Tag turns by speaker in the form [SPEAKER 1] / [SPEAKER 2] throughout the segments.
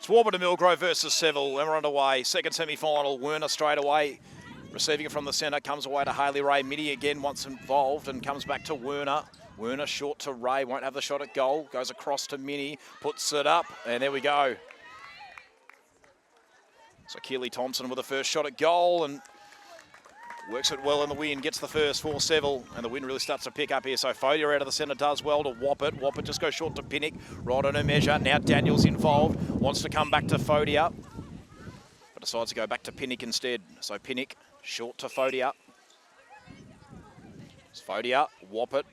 [SPEAKER 1] It's Warburton Millgrove versus Seville, and we're underway. Second semi-final, Werner straight away. Receiving it from the centre, comes away to Haley Ray. Mitty again wants involved and comes back to Werner. Werner short to Ray, won't have the shot at goal. Goes across to Minnie, puts it up, and there we go. So Keely Thompson with the first shot at goal and works it well in the win, gets the first for Seville, and the win really starts to pick up here. So Fodia out of the centre does well to Warburton. Warburton just goes short to Pinnock, right on her measure. Now Daniels involved, wants to come back to Fodia, but decides to go back to Pinnock instead. So Pinnock short to Fodia. It's Fodia, Warburton.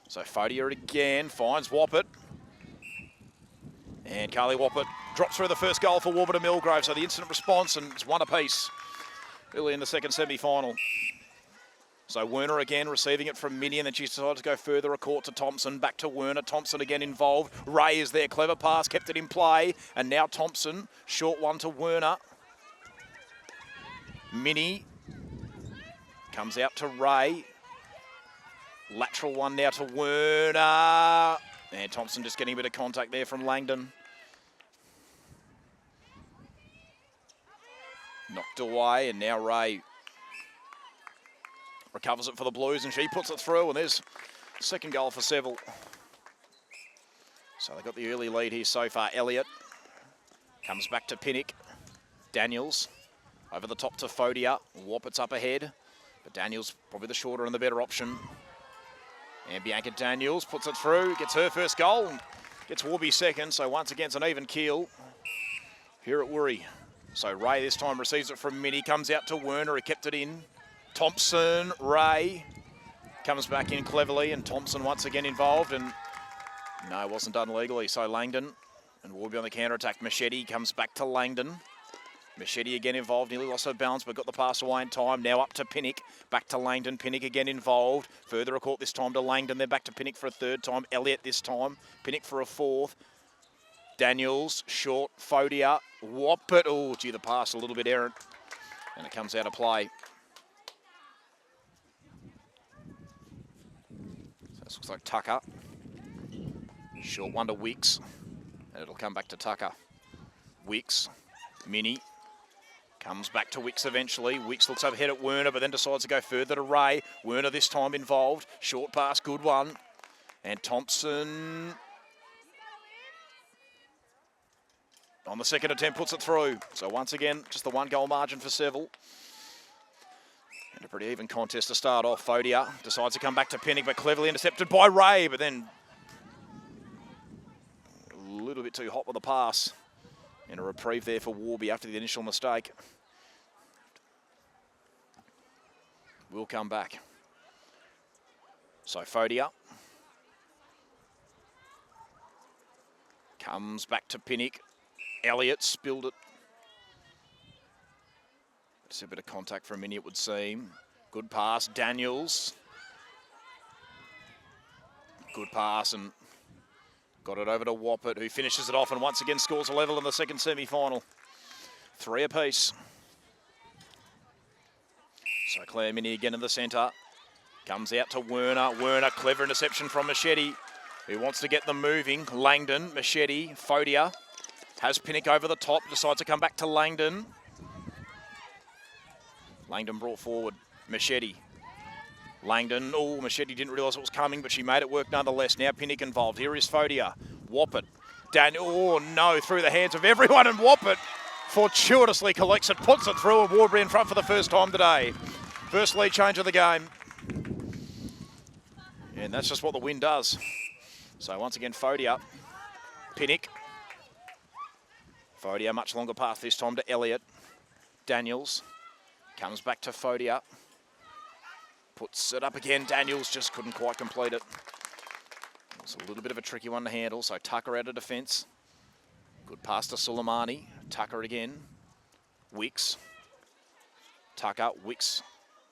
[SPEAKER 1] So Fodia again, finds Warburton. And Carly Warburton drops through the first goal for Warburton Millgrove. So the instant response, and it's one apiece early in the second semi-final. So Werner again receiving it from Minnie, and then she's decided to go further a court to Thompson. Back to Werner. Thompson again involved. Ray is there. Clever pass, kept it in play. And now Thompson, short one to Werner. Minnie comes out to Ray. Lateral one now to Werner. And Thompson just getting a bit of contact there from Langdon. Knocked away, and now Ray recovers it for the Blues, and she puts it through, and there's second goal for Seville. So they got the early lead here so far. Elliott comes back to Pinnock. Daniels over the top to Fodia. Warburton's up ahead, but Daniels probably the shorter and the better option. And Bianca Daniels puts it through, gets her first goal, and gets Warby second. So once again, it's an even keel here at Woori. So Ray this time receives it from Minnie, comes out to Werner, who kept it in. Thompson, Ray comes back in cleverly, and Thompson once again involved, and no, it wasn't done legally. So Langdon and Warby on the counter-attack. Machete comes back to Langdon. Machete again involved, nearly lost her balance, but got the pass away in time. Now up to Pinnock, back to Langdon. Pinnock again involved. Further a court this time to Langdon, then back to Pinnock for a third time. Elliott this time. Pinnock for a fourth. Daniels, short, Fodia, Warburton. Oh, gee, the pass a little bit errant, and it comes out of play. So this looks like Tucker. Short one to Wicks, and it'll come back to Tucker. Wicks, Minnie. Comes back to Wicks eventually. Wicks looks overhead at Werner, but then decides to go further to Ray. Werner this time involved. Short pass, good one. And Thompson on the second attempt puts it through. So once again, just the one goal margin for Seville. And a pretty even contest to start off. Fodia decides to come back to Pinnock, but cleverly intercepted by Ray, but then a little bit too hot with the pass. And a reprieve there for Warby after the initial mistake. Will come back. So Fodia comes back to Pinnock. Elliott spilled it. It's a bit of contact for a minute, it would seem. Good pass, Daniels. Good pass, and got it over to Warburton, who finishes it off and once again scores a level in the second semi-final. 3 apiece. So Claire Minnie again in the centre. Comes out to Werner. Werner, clever interception from Machete, who wants to get them moving. Langdon, Machete, Fodia. Has Pinnock over the top, decides to come back to Langdon. Langdon brought forward. Machete. Langdon, oh, Machete didn't realise it was coming, but she made it work nonetheless. Now Pinnock involved. Here is Fodia. Warburton. Oh no, through the hands of everyone, and Warburton fortuitously collects it, puts it through, and Warburton in front for the first time today. First lead change of the game. And that's just what the win does. So once again, Fodia. Pinnock. Fodia, much longer path this time to Elliott. Daniels comes back to Fodia. Puts it up again. Daniels just couldn't quite complete it. It's a little bit of a tricky one to handle. So Tucker out of defence. Good pass to Suleimani. Tucker again. Wicks. Tucker, Wicks.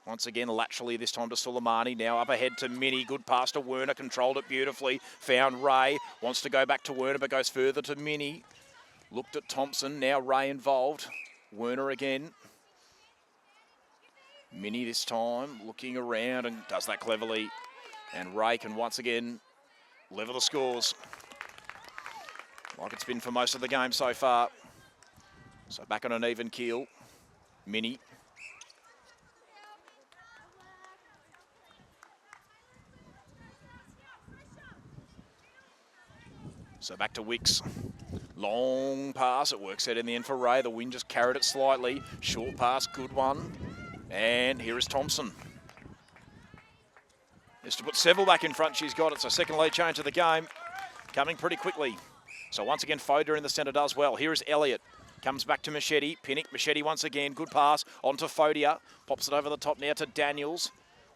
[SPEAKER 1] Once again, laterally this time to Suleimani. Now up ahead to Minnie. Good pass to Werner. Controlled it beautifully. Found Ray. Wants to go back to Werner, but goes further to Minnie. Looked at Thompson. Now Ray involved. Werner again. Minnie this time looking around and does that cleverly. And Ray can once again level the scores. like it's been for most of the game so far. So back on an even keel. Mini. So back to Wicks. Long pass, it works out in the end for Ray. The wind just carried it slightly. Short pass, good one. And here is Thompson. Just to put Seville back in front, she's got it. So second lead change of the game, coming pretty quickly. So once again, Foda in the centre does well. Here is Elliott. Comes back to Machete. Pinnock, Machete once again. Good pass onto Fodia. Pops it over the top now to Daniels.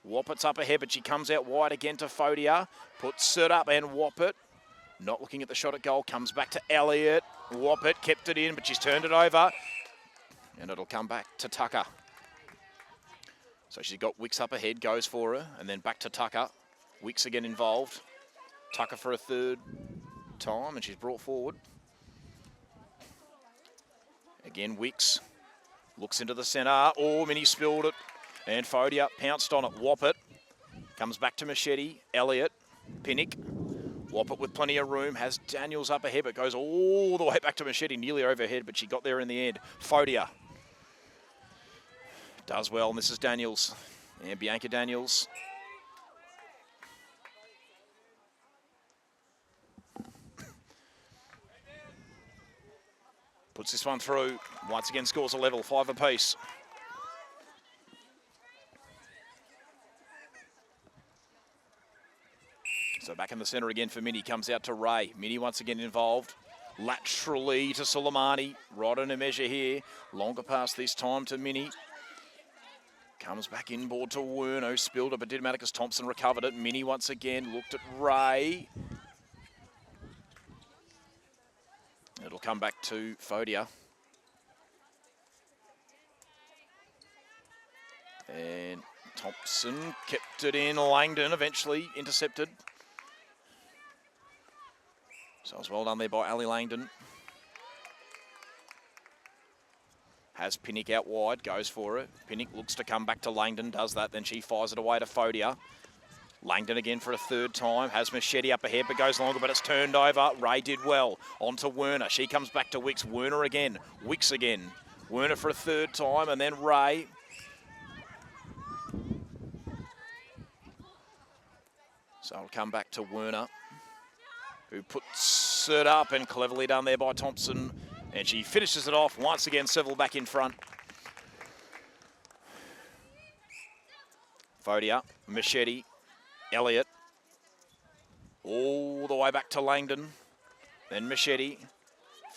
[SPEAKER 1] Whoppet's up ahead, but she comes out wide again to Fodia. Puts it up and Whoppet. Not looking at the shot at goal. Comes back to Elliott. Whoppet kept it in, but she's turned it over. And it'll come back to Tucker. So she's got Wicks up ahead, goes for her, and then back to Tucker. Wicks again involved. Tucker for a third time, and she's brought forward. Again, Wicks looks into the centre. Oh, Minnie spilled it. And Fodia pounced on it. Whoppet comes back to Machete. Elliott, Pinnock. Whoppet with plenty of room. Has Daniels up ahead, but goes all the way back to Machete. Nearly overhead, but she got there in the end. Fodia does well, and this is Daniels. And Bianca Daniels. Puts this one through. Once again scores a level, 5 apiece. So back in the centre again for Minnie. Comes out to Ray. Minnie once again involved. Laterally to Soleimani. Right on a measure here. Longer pass this time to Minnie. Comes back inboard to Werner. Spilled it, but didn't matter because Thompson recovered it. Minnie once again looked at Ray. It'll come back to Fodia. And Thompson kept it in. Langdon eventually intercepted. So it was well done there by Ali Langdon. Has Pinnock out wide, goes for it. Pinnock looks to come back to Langdon, does that, then she fires it away to Fodia. Langdon again for a third time, has Machete up ahead, but goes longer, but it's turned over. Ray did well, on to Werner. She comes back to Wicks, Werner again, Wicks again. Werner for a third time, and then Ray. So it'll come back to Werner, who puts it up, and cleverly done there by Thompson. And she finishes it off. Once again, Seville back in front. Fodia, Machete, Elliott. All the way back to Langdon. Then Machete.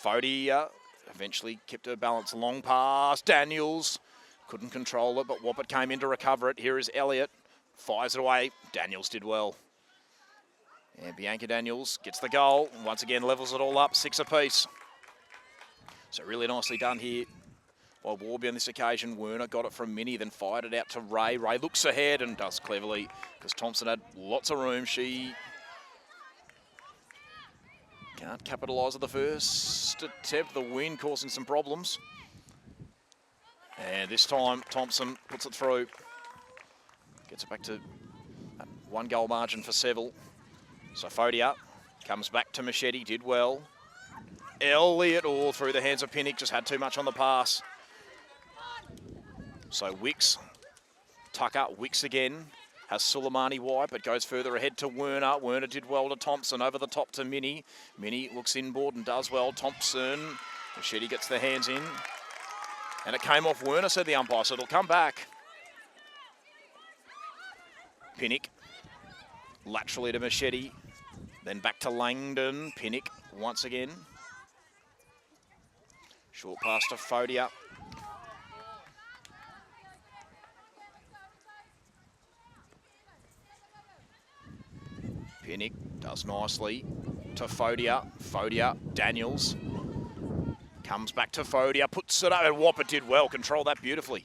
[SPEAKER 1] Fodia eventually kept her balance. Long pass. Daniels couldn't control it, but Whoppet came in to recover it. Here is Elliott. Fires it away. Daniels did well. And Bianca Daniels gets the goal. Once again, levels it all up. 6 apiece. So really nicely done here by Warby on this occasion. Werner got it from Minnie, then fired it out to Ray. Ray looks ahead and does cleverly because Thompson had lots of room. She can't capitalise on the first attempt. The wind causing some problems. And this time, Thompson puts it through. Gets it back to 1 goal margin for Seville. So Fodia comes back to Machete, did well. Elliott all through the hands of Pinnock, just had too much on the pass. So Wicks, Tucker, Wicks again, has Soleimani wide, but goes further ahead to Werner. Werner did well to Thompson, over the top to Minnie. Minnie looks inboard and does well. Thompson, Machete gets the hands in. And it came off Werner, said the umpire, so it'll come back. Pinnock, laterally to Machete, then back to Langdon. Pinnock once again. Short pass to Fodia. Pinnock does nicely to Fodia. Fodia, Daniels. Comes back to Fodia, puts it up, and Whopper did well, controlled that beautifully.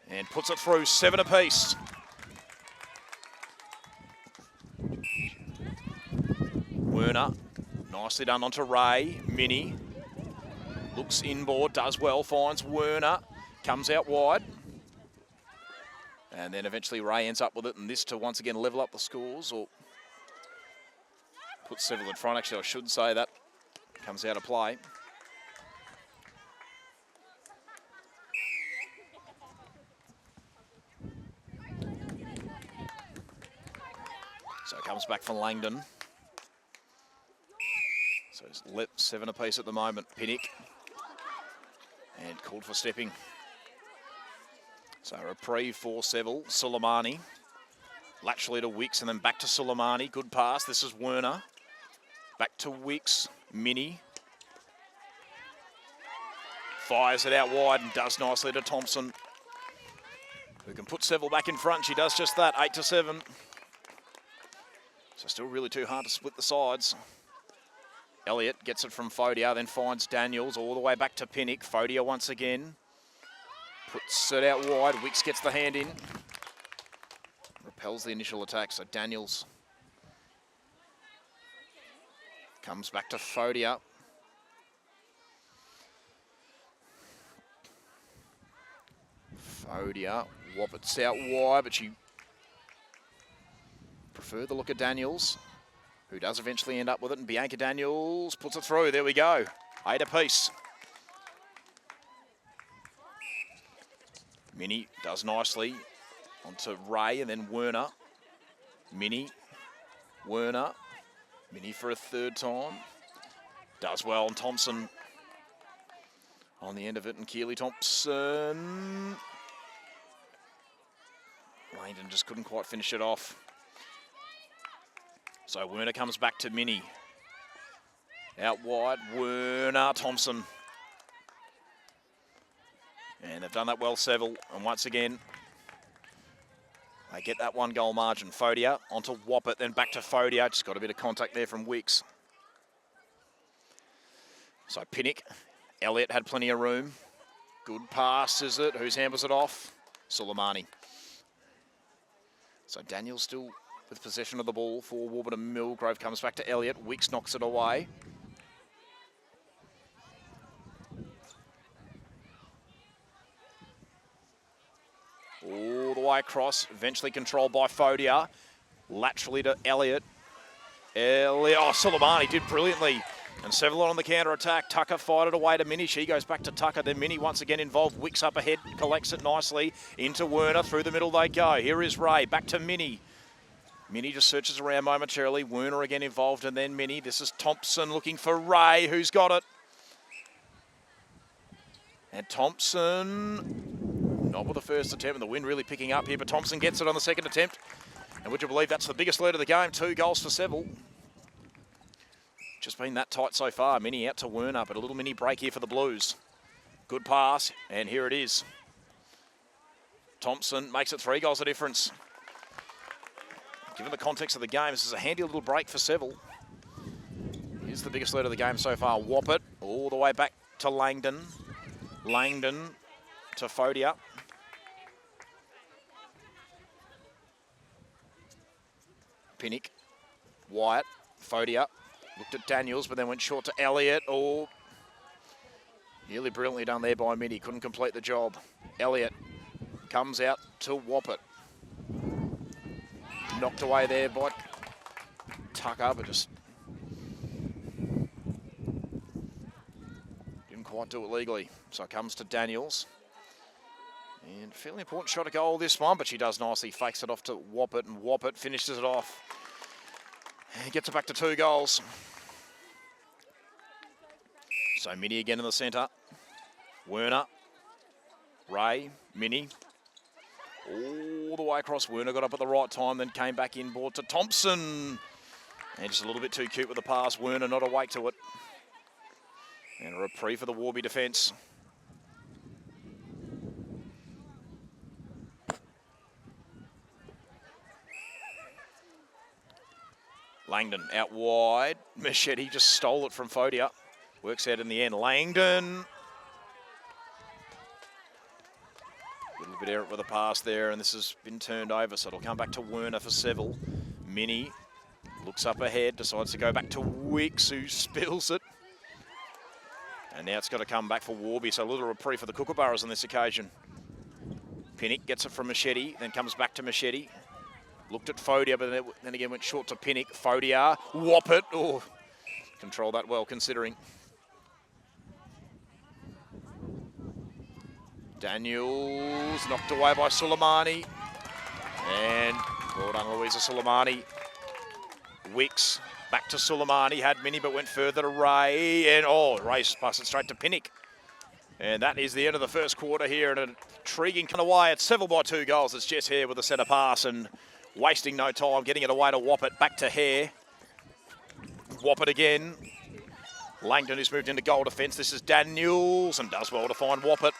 [SPEAKER 1] And puts it through, 7 apiece. Werner, nicely done onto Ray. Minnie. Looks inboard, does well, finds Werner, comes out wide. And then eventually Ray ends up with it, and this to once again level up the scores, or put Seville in front. Actually, I should say that comes out of play. So it comes back for Langdon. So it's 7 apiece at the moment. Pinnock. And called for stepping. So a reprieve for Seville. Suleimani. Laterally to Wicks and then back to Suleimani. Good pass. This is Werner. Back to Wicks. Mini. Fires it out wide and does nicely to Thompson, who can put Seville back in front. She does just that. 8-7. So still really too hard to split the sides. Elliott gets it from Fodia, then finds Daniels all the way back to Pinnock. Fodia once again. Puts it out wide. Wicks gets the hand in. Repels the initial attack. So Daniels comes back to Fodia. Fodia woppets out wide, but she preferred the look of Daniels, who does eventually end up with it, and Bianca Daniels puts it through. There we go. 8 apiece. Minnie does nicely onto Ray and then Werner. Minnie, Werner. Minnie for a third time. Does well on Thompson on the end of it, and Keely Thompson. Langdon just couldn't quite finish it off. So Werner comes back to Minnie. Out wide, Werner, Thompson. And they've done that well, Seville. And once again, they get that 1 goal margin. Fodia onto Woppet, then back to Fodia. Just got a bit of contact there from Wicks. So Pinnock. Elliott had plenty of room. Good pass, is it? Whose hand was it off? Suleimani. So Daniel still with possession of the ball for Warburton. Millgrove comes back to Elliott. Wicks knocks it away. All the way across, eventually controlled by Fodia. Laterally to Elliott. Suleimani did brilliantly. And Seville on the counter-attack. Tucker fired it away to Minnie. She goes back to Tucker. Then Minnie once again involved. Wicks up ahead, collects it nicely. Into Werner. Through the middle they go. Here is Ray. Back to Minnie. Minnie just searches around momentarily. Werner again involved, and then Minnie. This is Thompson looking for Ray, who's got it. And Thompson, not with the first attempt, and the wind really picking up here, but Thompson gets it on the second attempt. And would you believe that's the biggest lead of the game? 2 goals for Seville. Just been that tight so far. Minnie out to Werner, but a little mini break here for the Blues. Good pass, and here it is. Thompson makes it 3 goals a difference. Given the context of the game, this is a handy little break for Seville. Here's the biggest lead of the game so far. Woppet all the way back to Langdon. Langdon to Fodia. Pinnock. Wyatt. Fodia. Looked at Daniels, but then went short to Elliott. Oh, nearly brilliantly done there by Minnie. Couldn't complete the job. Elliott comes out to Woppet. Knocked away there by Tucker, but just didn't quite do it legally. So it comes to Daniels. And fairly important shot at goal this one, but she does nicely. Fakes it off to Woppet, and Woppet finishes it off. And gets it back to 2 goals. So Minnie again in the centre. Werner. Ray. Minnie. All the way across. Werner got up at the right time, then came back inboard to Thompson. And just a little bit too cute with the pass. Werner not awake to it. And a reprieve for the Warby defence. Langdon out wide. Machete just stole it from Fodia. Works out in the end. Langdon. A little bit errant with a pass there, and this has been turned over, so it'll come back to Werner for Seville. Minnie looks up ahead, decides to go back to Wicks, who spills it. And now it's got to come back for Warby, so a little reprieve for the Kookaburras on this occasion. Pinnock gets it from Machete, then comes back to Machete. Looked at Fodia, but then again went short to Pinnock. Fodia, Woppet, Control that well, considering. Daniels knocked away by Suleimani. And well done, Louisa Suleimani. Wicks back to Suleimani. Had Mini, but went further to Ray. And Ray's just passed it straight to Pinnock. And that is the end of the first quarter here. And an intriguing kind of way. It's Seville by 2 goals. It's Jess Hare with a centre pass and wasting no time, getting it away to Woppett. Back to Hare. Woppett again. Langdon, who's moved into goal defence. This is Daniels and does well to find Woppett.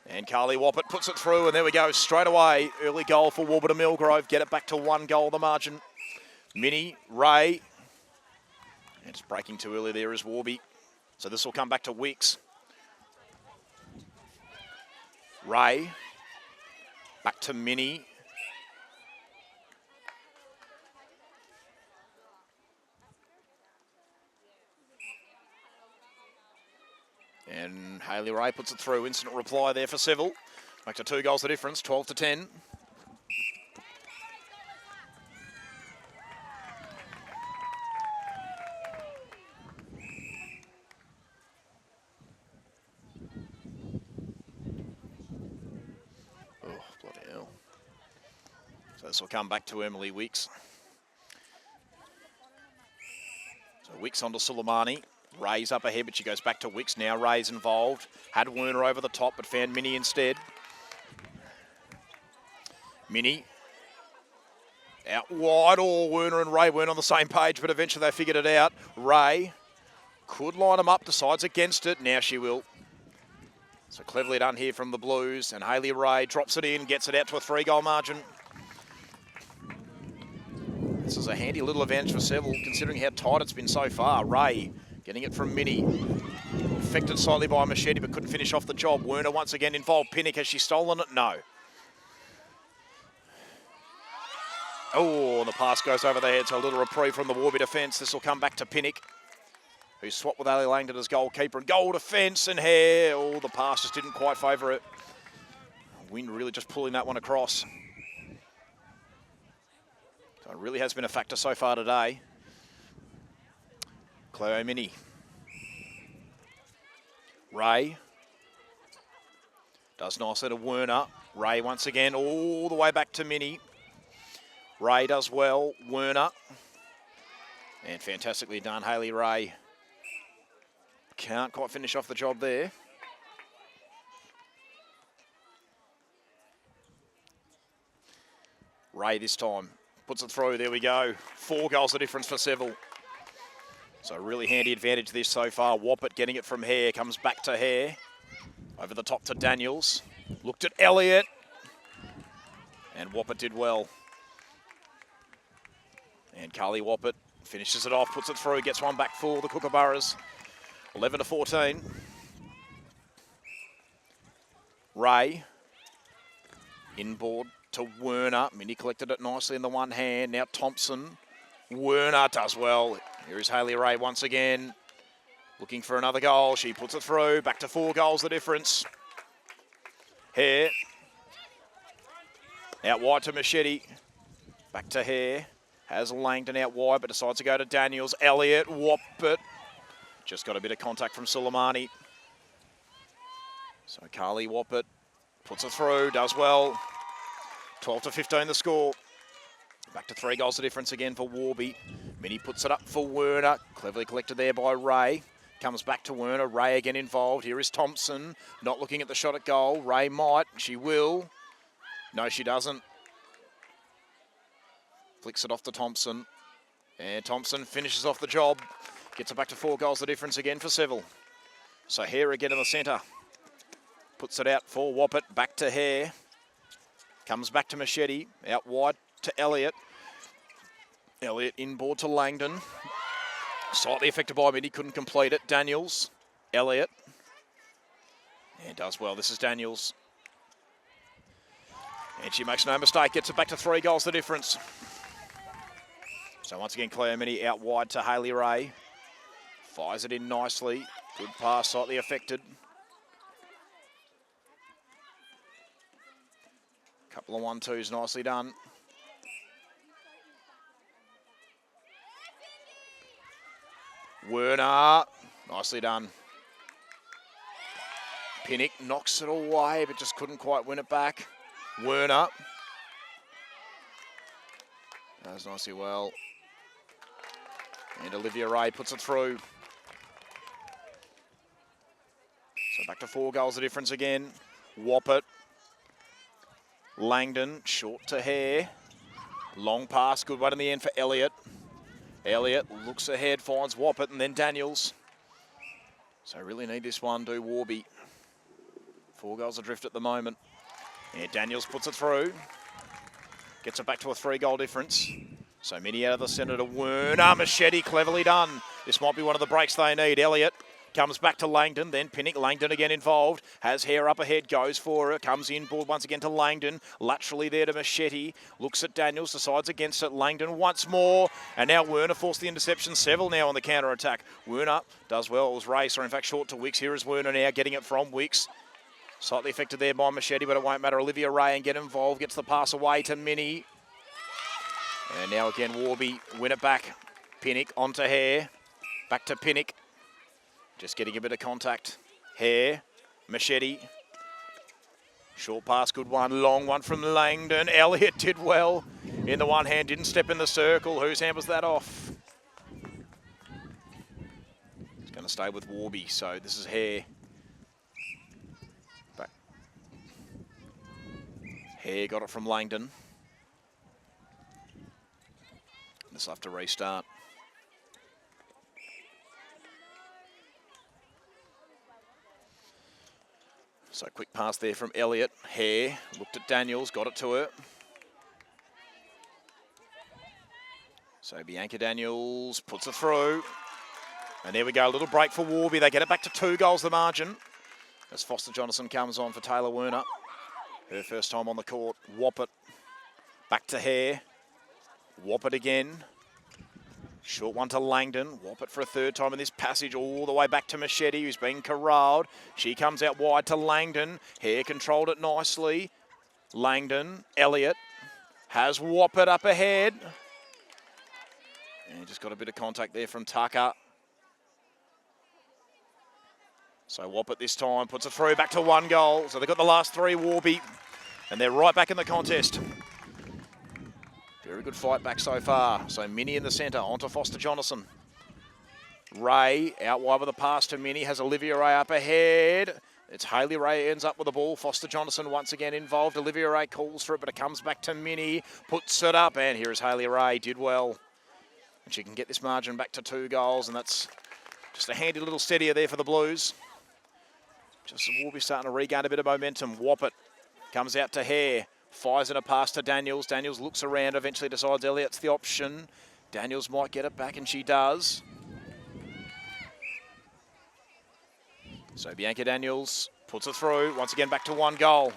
[SPEAKER 1] And Carly Woppett puts it through, and there we go, straight away. Early goal for Warburton Millgrove. Get it back to 1 goal, the margin. Minnie, Ray. And it's breaking too early there is Warby. So this will come back to Wicks. Ray. Back to Minnie. And Hayley Ray puts it through. Instant reply there for Seville. Back to 2 goals the difference, 12-10. Oh, bloody hell. So this will come back to Emily Wicks. So Wicks onto Suleimani. Ray's up ahead, but she goes back to Wicks. Now Ray's involved. Had Werner over the top, but found Minnie instead. Minnie out wide. Werner and Ray weren't on the same page, but eventually they figured it out. Ray could line them up, decides against it. Now she will. So cleverly done here from the Blues. And Hayley Ray drops it in, gets it out to a 3-goal margin. This is a handy little advantage for Seville, considering how tight it's been so far. Ray getting it from Minnie. Affected slightly by a machete, but couldn't finish off the job. Werner once again involved. Pinnock, has she stolen it? No. The pass goes over the head, so a little reprieve from the Warby defence. This will come back to Pinnock, who swapped with Ali Langdon as goalkeeper. And goal defence and Hare. The pass just didn't quite favour it. Wind really just pulling that one across. So it really has been a factor so far today. Cleo Mini. Ray. Does nicely to Werner. Ray once again all the way back to Mini. Ray does well. Werner. And fantastically done, Hayley Ray. Can't quite finish off the job there. Ray this time. Puts it through. There we go. 4 goals the difference for Seville. So really handy advantage this so far. Woppett getting it from Hare. Comes back to Hare. Over the top to Daniels. Looked at Elliott. And Woppett did well. And Carly Woppett finishes it off, puts it through, gets one back for the Kookaburras. 11-14. Ray. Inboard to Werner. Minnie collected it nicely in the one hand. Now Thompson. Werner does well. Here is Hayley Ray once again. Looking for another goal. She puts it through. Back to 4 goals the difference. Hare. Out wide to Machete. Back to Hare. Has Langdon out wide, but decides to go to Daniels. Elliott, Woppett. Just got a bit of contact from Suleimani. So Carly Woppett puts it through, does well. 12-15 the score. Back to 3 goals the difference again for Warby. Minnie puts it up for Werner. Cleverly collected there by Ray. Comes back to Werner. Ray again involved. Here is Thompson. Not looking at the shot at goal. Ray might. She will. No, she doesn't. Flicks it off to Thompson. And Thompson finishes off the job. Gets it back to 4 goals the difference again for Seville. So Hare again in the centre. Puts it out for Woppett. Back to Hare. Comes back to Machete. Out wide to Elliott. Elliott inboard to Langdon. Slightly affected by Minnie. Couldn't complete it. Daniels. Elliott. And does well. This is Daniels. And she makes no mistake. Gets it back to 3 goals the difference. So once again, Cleo Minnie out wide to Hayley Ray. Fires it in nicely. Good pass, slightly affected. Couple of 1-2s nicely done. Werner, nicely done. Pinnock knocks it away, but just couldn't quite win it back. Werner. Does nicely well. And Olivia Ray puts it through. So back to 4 goals the difference again. Woppert. Langdon, short to Hare. Long pass, good one in the end for Elliott. Elliott looks ahead, finds Woppert, and then Daniels. So really need this one, do Warby. 4 goals adrift at the moment. Yeah, Daniels puts it through. Gets it back to a 3-goal difference. So Minnie out of the centre to Werner. Machete, cleverly done. This might be one of the breaks they need. Elliott comes back to Langdon, then Pinnock. Langdon again involved. Has Hare up ahead, goes for it. Comes inboard once again to Langdon. Laterally there to Machete. Looks at Daniels, decides against it. Langdon once more. And now Werner forced the interception. Seville now on the counter-attack. Werner does well. It was Race, or in fact short to Wicks. Here is Werner now getting it from Wicks. Slightly affected there by Machete, but it won't matter. Olivia Ray and get involved. Gets the pass away to Minnie. And now again Warby, win it back. Pinnock onto Hare. Back to Pinnock. Just getting a bit of contact. Hare, Machete. Short pass, good one. Long one from Langdon. Elliott did well in the one hand, didn't step in the circle. Whose hand was that off? It's going to stay with Warby, so this is Hare. Back. Hare got it from Langdon. This will have to restart. So quick pass there from Elliott. Hare looked at Daniels, got it to her. So Bianca Daniels puts it through. And there we go, a little break for Warby. They get it back to 2 goals the margin. As Foster Jonathan comes on for Taylor Werner. Her first time on the court. Woppert back to Hare. Woppert again. Short one to Langdon. Woppert for a 3rd time in this passage all the way back to Machete, who's being corralled. She comes out wide to Langdon. Hare controlled it nicely. Langdon, Elliott has Woppert up ahead. And just got a bit of contact there from Tucker. So Woppert this time puts it through back to 1 goal. So they've got the last 3, Warby, and they're right back in the contest. Very good fight back so far. So Minnie in the centre, onto Foster Jonathan. Ray out wide with a pass to Minnie, has Olivia Ray up ahead. It's Hayley Ray ends up with the ball. Foster Jonathan once again involved. Olivia Ray calls for it, but it comes back to Minnie, puts it up, and here is Hayley Ray, did well. And she can get this margin back to 2 goals, and that's just a handy little steadier there for the Blues. Just Warby starting to regain a bit of momentum. Woppert comes out to Hare. Fires in a pass to Daniels. Daniels looks around, eventually decides Elliott's the option. Daniels might get it back, and she does. So Bianca Daniels puts it through. Once again, back to 1 goal.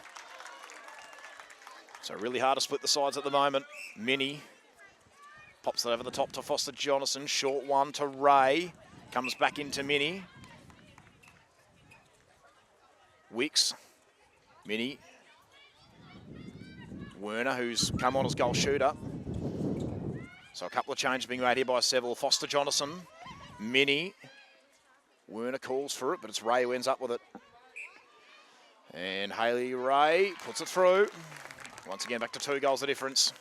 [SPEAKER 1] So really hard to split the sides at the moment. Minnie pops it over the top to Foster Jonathan. Short one to Ray. Comes back into Minnie. Wicks. Minnie. Werner, who's come on as goal shooter. So a couple of changes being made here by Seville. Foster Jonathan, Minnie. Werner calls for it, but it's Ray who ends up with it. And Hayley Ray puts it through. Once again, back to 2 goals the difference.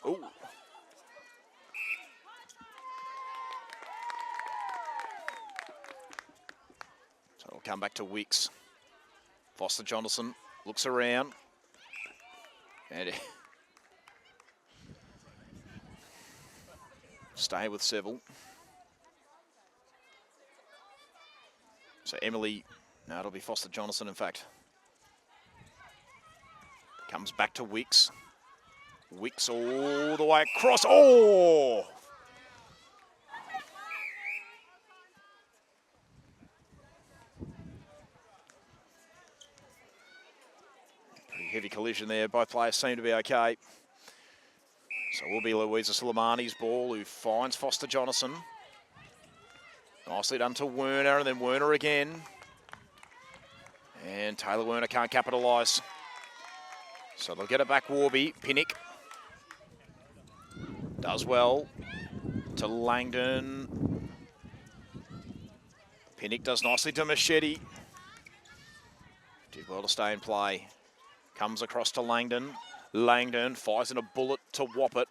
[SPEAKER 1] Ooh. So it'll come back to Wicks. Foster Jonathan looks around. And stay with Seville. So Emily, no, it'll be Foster Jonathan, in fact. Comes back to Wicks. Wicks all the way across. Oh! Heavy collision there. Both players seem to be okay. So it will be Louisa Suleimani's ball, who finds Foster Jonathan. Nicely done to Werner, and then Werner again. And Taylor Werner can't capitalise. So they'll get it back, Warby. Pinnock. Does well to Langdon. Pinnock does nicely to Machete. Did well to stay in play. Comes across to Langdon. Langdon fires in a bullet to Woppett.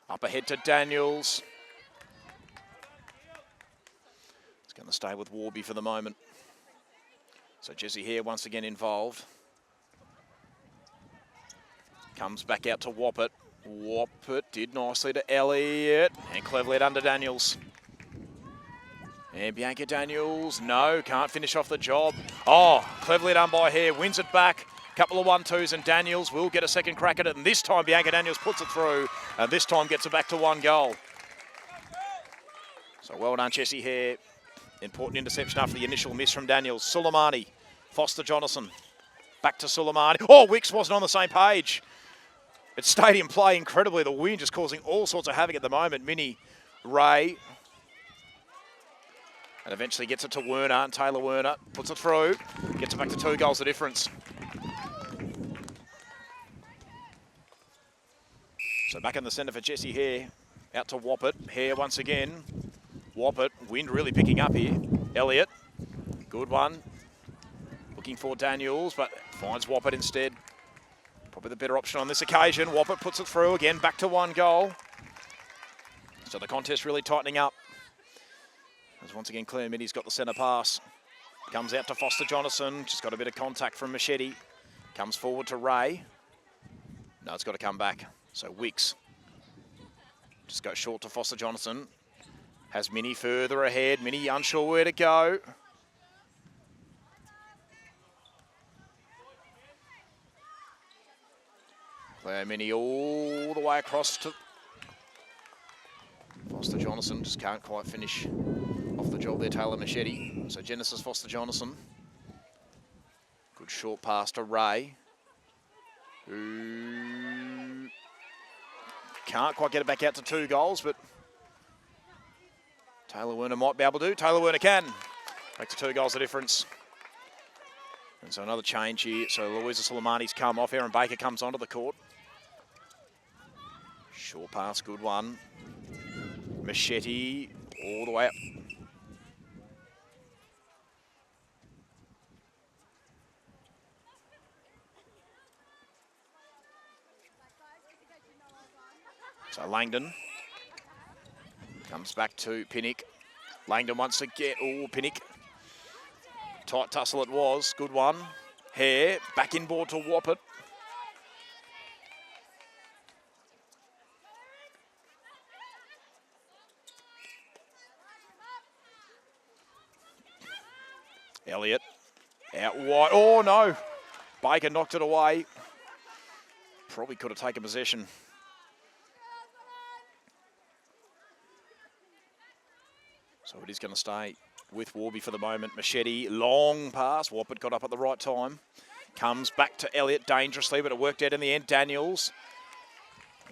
[SPEAKER 1] Up ahead to Daniels. It's going to stay with Warby for the moment. So Jesse here once again involved. Comes back out to Woppett. Woppett did nicely to Elliott. And cleverly under Daniels. And Bianca Daniels, no, can't finish off the job. Oh, cleverly done by Hare, wins it back. Couple of 1-2s and Daniels will get a second crack at it. And this time Bianca Daniels puts it through. And this time gets it back to 1 goal. So well done, Jessie Hare. Important interception after the initial miss from Daniels. Suleimani, Foster Jonathan. Back to Suleimani. Oh, Wicks wasn't on the same page. It's stadium play incredibly. The wind just causing all sorts of havoc at the moment. Minnie, Ray. And eventually gets it to Werner, and Taylor Werner puts it through. Gets it back to 2 goals the difference. So back in the centre for Jesse Hare. Out to Woppett. Hare once again. Woppett, wind really picking up here. Elliott, good one. Looking for Daniels, but finds Woppett instead. Probably the better option on this occasion. Woppett puts it through again, back to 1 goal. So the contest really tightening up. As once again, Claire Mitty's got the centre pass. Comes out to Foster Jonathan. Just got a bit of contact from Machete. Comes forward to Ray. No, it's got to come back. So Wicks just goes short to Foster Jonathan. Has Minnie further ahead. Minnie unsure where to go. Claire Minnie all the way across to Foster Jonathan. Just can't quite finish off the job there, Taylor Machete. So Genesis Foster Jonathan. Good short pass to Ray, who can't quite get it back out to 2 goals, but Taylor Werner might be able to. Taylor Werner can. Back to 2 goals the difference. And so another change here. So Louisa Suleimani's come off. Erin Baker comes onto the court. Short pass, good one. Machete all the way up. So Langdon comes back to Pinnock. Langdon once again. Oh, Pinnock. Tight tussle it was. Good one. Hare back inboard to Woppett. Elliott out wide. Oh, no. Baker knocked it away. Probably could have taken possession. So it is going to stay with Warby for the moment. Machete, long pass. Woppett got up at the right time. Comes back to Elliott dangerously, but it worked out in the end. Daniels.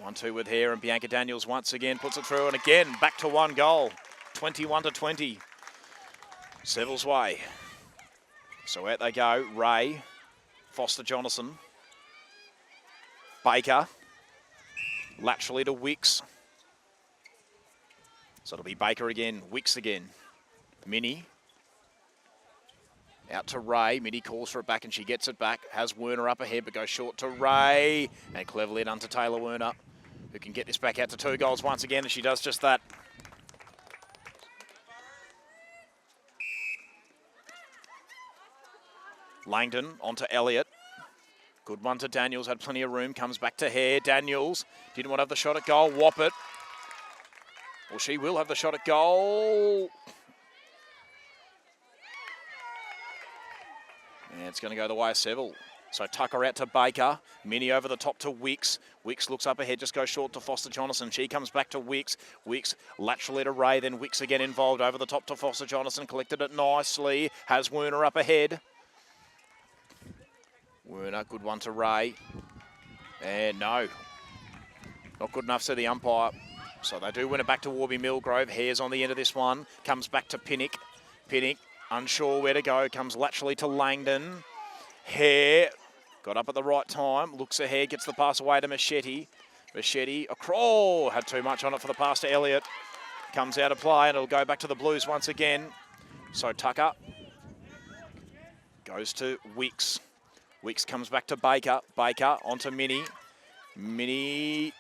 [SPEAKER 1] 1-2 with Hare, and Bianca Daniels once again puts it through. And again, back to 1 goal. 21-20. Seville's way. So out they go. Ray. Foster Jonathan. Baker. Laterally to Wicks. So it'll be Baker again, Wicks again. Minnie. Out to Ray. Minnie calls for it back and she gets it back. Has Werner up ahead but goes short to Ray. And cleverly done to Taylor Werner, who can get this back out to 2 goals once again, and she does just that. Langdon onto Elliott. Good one to Daniels, had plenty of room. Comes back to Hare. Daniels didn't want to have the shot at goal. Woppett. Well, she will have the shot at goal. And it's going to go the way of Seville. So Tucker out to Baker. Minnie over the top to Wicks. Wicks looks up ahead, just goes short to Foster Jonathan. She comes back to Wicks. Wicks laterally to Ray, then Wicks again involved over the top to Foster Jonathan. Collected it nicely. Has Werner up ahead. Werner, good one to Ray. And no, not good enough, said the umpire. So they do win it back to Warby Millgrove. Hare's on the end of this one. Comes back to Pinnock. Pinnock, unsure where to go. Comes laterally to Langdon. Hare got up at the right time. Looks ahead, gets the pass away to Machete. Machete, a crawl, had too much on it for the pass to Elliott. Comes out of play and it'll go back to the Blues once again. So Tucker goes to Wicks. Wicks comes back to Baker. Baker onto Mini. Mini.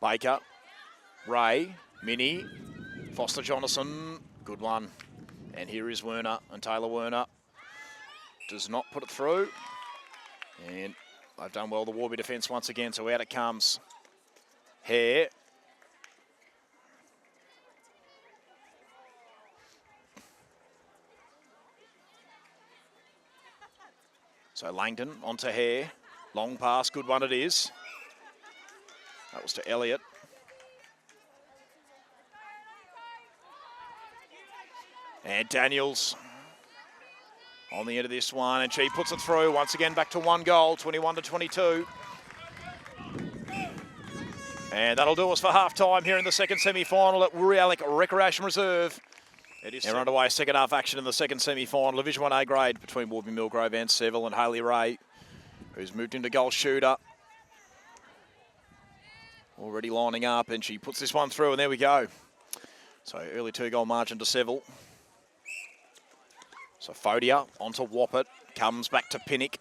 [SPEAKER 1] Baker. Ray. Mini. Foster Jonathan. Good one. And here is Werner. And Taylor Werner does not put it through. And they've done well, the Warby defence once again. So out it comes. Hare. So Langdon onto Hare. Long pass, good one it is. That was to Elliott. And Daniels on the end of this one, and she puts it through once again back to 1 goal, 21-22. And that'll do us for half-time here in the second semi-final at Wooriallic Recreation Reserve. They're underway second half action in the second semi-final, Division 1A grade between Warby Millgrove and Seville, and Hayley Ray, who's moved into goal shooter. Already lining up, and she puts this one through, and there we go. So early 2-goal margin to Seville. So Fodia onto Woppert, comes back to Pinnock.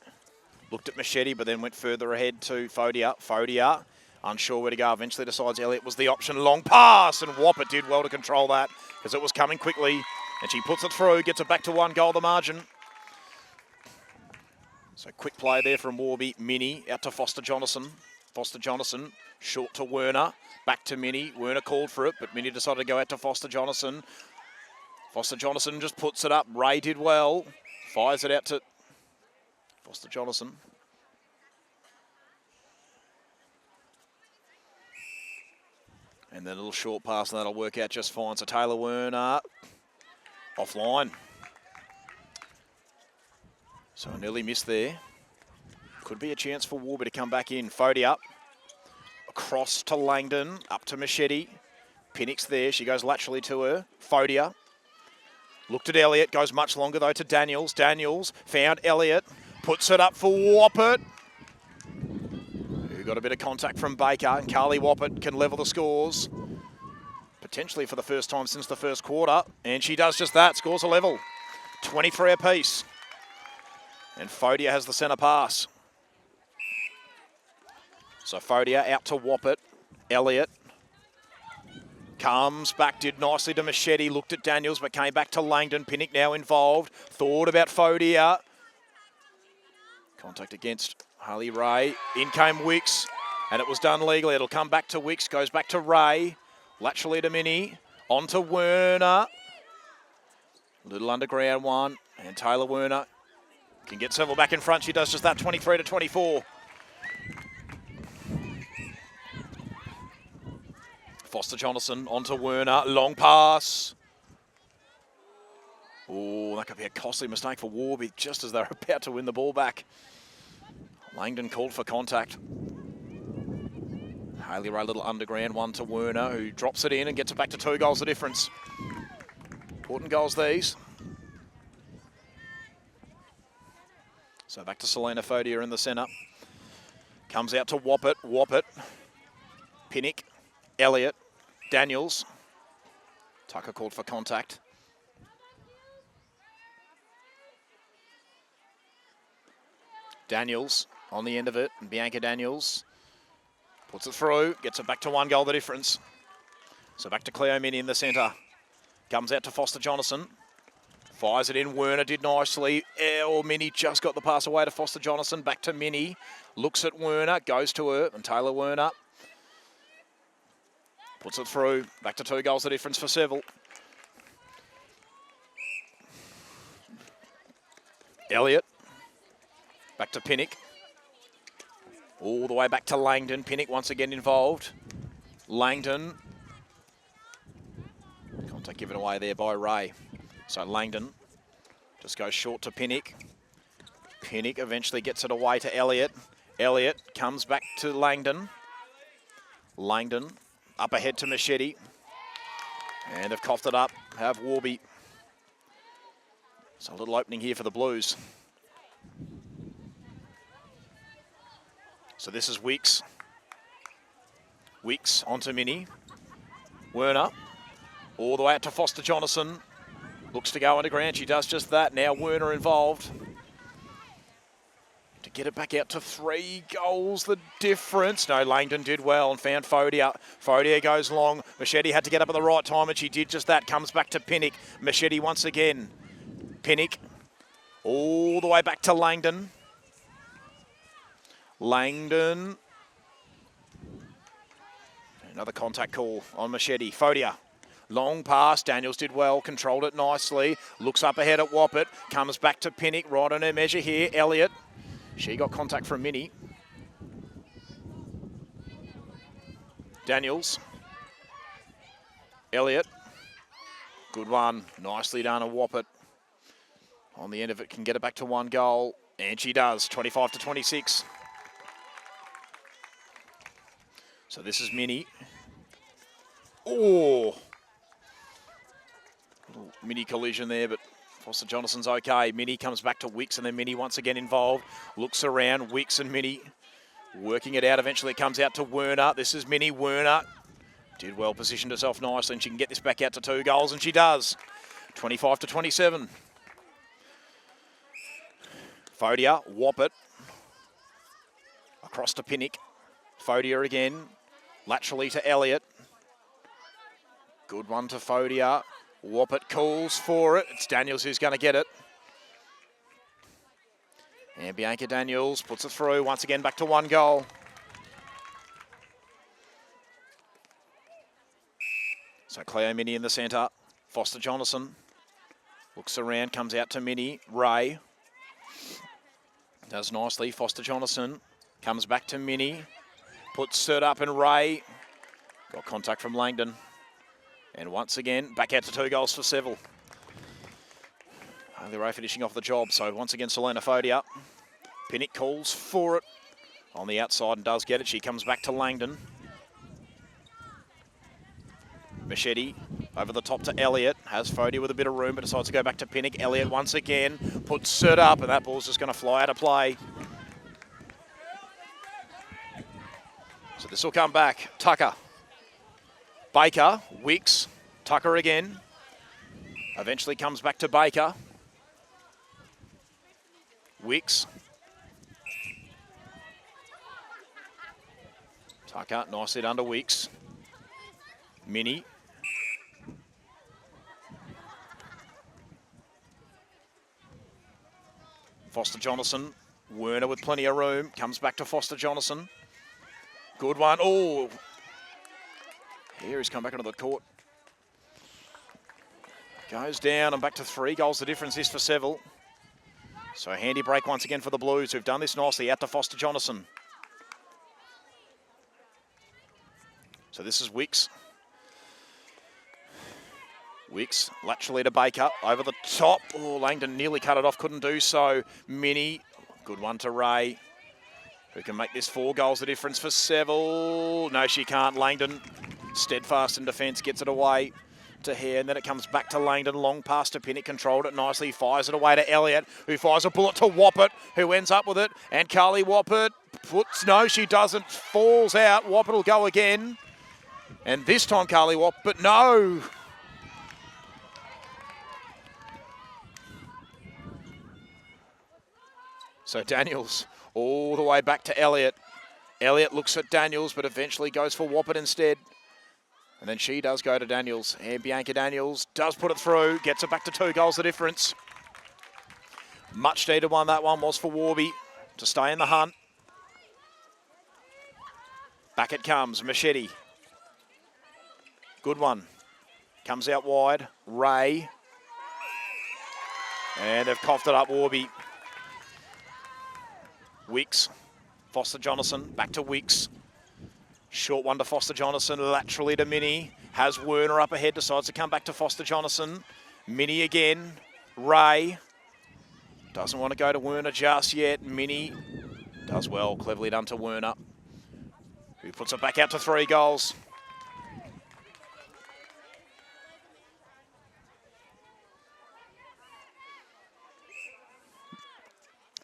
[SPEAKER 1] Looked at Machete, but then went further ahead to Fodia. Fodia, unsure where to go, eventually decides Elliott was the option. Long pass, and Woppert did well to control that because it was coming quickly. And she puts it through, gets it back to 1 goal, the margin. So quick play there from Warby. Mini out to Foster Jonathan. Foster Jonathan, short to Werner. Back to Mini. Werner called for it, but Mini decided to go out to Foster Jonathan. Foster Jonathan just puts it up. Ray did well. Fires it out to Foster Jonathan. And then a little short pass, and that'll work out just fine. So Taylor Werner offline. So an early miss there. Could be a chance for Warby to come back in. Fody up. Across to Langdon. Up to Machete. Pinnock's there. She goes laterally to her. Fodia. Looked at Elliott. Goes much longer, though, to Daniels. Daniels found Elliott. Puts it up for Woppert, who got a bit of contact from Baker. And Carly Woppert can level the scores. Potentially for the first time since the first quarter. And she does just that. Scores a level. 23 apiece. And Fodia has the centre pass. So Fodia out to Woppert. Elliott comes back, did nicely to Machete. Looked at Daniels, but came back to Langdon. Pinnock now involved. Thought about Fodia. Contact against Harley Ray. In came Wicks, and it was done legally. It'll come back to Wicks. Goes back to Ray. Laterally to Mini. On to Werner. Little underground one. And Taylor Werner can get Seville back in front. She does just that, 23-24. Foster Jonathan onto Werner. Long pass. Oh, that could be a costly mistake for Warby just as they're about to win the ball back. Langdon called for contact. Hayley Ray, little underground one to Werner, who drops it in and gets it back to 2 goals the difference. Important goals these. So back to Selena Fodia in the centre. Comes out to Woppert. Woppert. Pinnock. Elliott. Daniels. Tucker called for contact. Daniels on the end of it. And Bianca Daniels puts it through. Gets it back to 1 goal the difference. So back to Cleo Mini in the centre. Comes out to Foster Jonathan. Fires it in. Werner did nicely. Mini just got the pass away to Foster Jonathan. Back to Mini. Looks at Werner. Goes to her. And Taylor Werner puts it through. Back to 2 goals the difference for Seville. Elliott. Back to Pinnock. All the way back to Langdon. Pinnock once again involved. Langdon. Contact given away there by Ray. So Langdon just goes short to Pinnock. Pinnock eventually gets it away to Elliott. Elliott comes back to Langdon. Langdon up ahead to Machete. And they've coughed it up. Have Warby. So a little opening here for the Blues. So this is Weeks. Weeks onto Minnie. Werner all the way out to Foster Jonathan. Looks to go underground. She does just that. Now Werner involved. To get it back out to 3 goals, the difference. No, Langdon did well and found Fodia. Fodia goes long. Machete had to get up at the right time, and she did just that. Comes back to Pinnock. Machete once again. Pinnock all the way back to Langdon. Langdon. Another contact call on Machete. Fodia. Long pass. Daniels did well. Controlled it nicely. Looks up ahead at Woppert. Comes back to Pinnock. Right on her measure here. Elliott. She got contact from Minnie. Daniels. Elliott. Good one. Nicely done. A Woppert. On the end of it, can get it back to 1 goal. And she does. 25 to 26. So this is Minnie. Oh. Little mini collision there, but Foster Jonathan's okay. Minnie comes back to Wicks, and then Minnie once again involved. Looks around. Wicks and Minnie working it out. Eventually it comes out to Werner. This is Minnie. Werner did well, positioned herself nicely, and she can get this back out to 2 goals, and she does. 25 to 27. Fodia, Woppert. Across to Pinnock. Fodia again. Laterally to Elliott. Good one to Fodia. Woppert calls for it. It's Daniels who's going to get it. And Bianca Daniels puts it through. Once again back to 1 goal. So Cleo Minnie in the centre. Foster Jonathan looks around, comes out to Minnie. Ray does nicely. Foster Jonathan comes back to Minnie. Puts it up, and Ray got contact from Langdon. And once again, back out to 2 goals for Seville. Only Ray finishing off the job. So once again, Selena Fodia. Pinnock calls for it on the outside and does get it. She comes back to Langdon. Machete over the top to Elliott. Has Fodia with a bit of room, but decides to go back to Pinnock. Elliott once again puts it up, and that ball's just going to fly out of play. So this will come back. Tucker. Baker. Wicks. Tucker again. Eventually comes back to Baker. Wicks. Tucker. Nice hit under Wicks. Minnie. Foster Jonathan. Werner with plenty of room. Comes back to Foster Jonathan. Good one. Oh. Here he's come back into the court. Goes down and back to 3 goals. The difference is for Seville. So a handy break once again for the Blues, who've done this nicely. Out to Foster Jonathan. So this is Wicks. Wicks laterally to Baker. Over the top. Oh, Langdon nearly cut it off. Couldn't do so. Minnie. Good one to Ray, who can make this 4 goals the difference for Seville. No, she can't. Langdon, steadfast in defence, gets it away to Hare, and then it comes back to Langdon. Long pass to Pinnock, controlled it nicely, fires it away to Elliott, who fires a bullet to Woppert, who ends up with it. And Carly Woppert puts, no, she doesn't, falls out. Woppert will go again. And this time Carly Woppert, no. So Daniels all the way back to Elliott. Elliott looks at Daniels, but eventually goes for Woppert instead. And then she does go to Daniels. And Bianca Daniels does put it through. Gets it back to 2 goals the difference. Much needed one. That one was for Warby to stay in the hunt. Back it comes. Machete. Good one. Comes out wide. Ray. And they've coughed it up, Warby. Wicks, Foster Jonathan, back to Wicks. Short one to Foster Jonathan, laterally to Minnie. Has Werner up ahead, decides to come back to Foster Jonathan. Minnie again, Ray. Doesn't want to go to Werner just yet. Minnie does well, cleverly done to Werner, who puts it back out to 3 goals.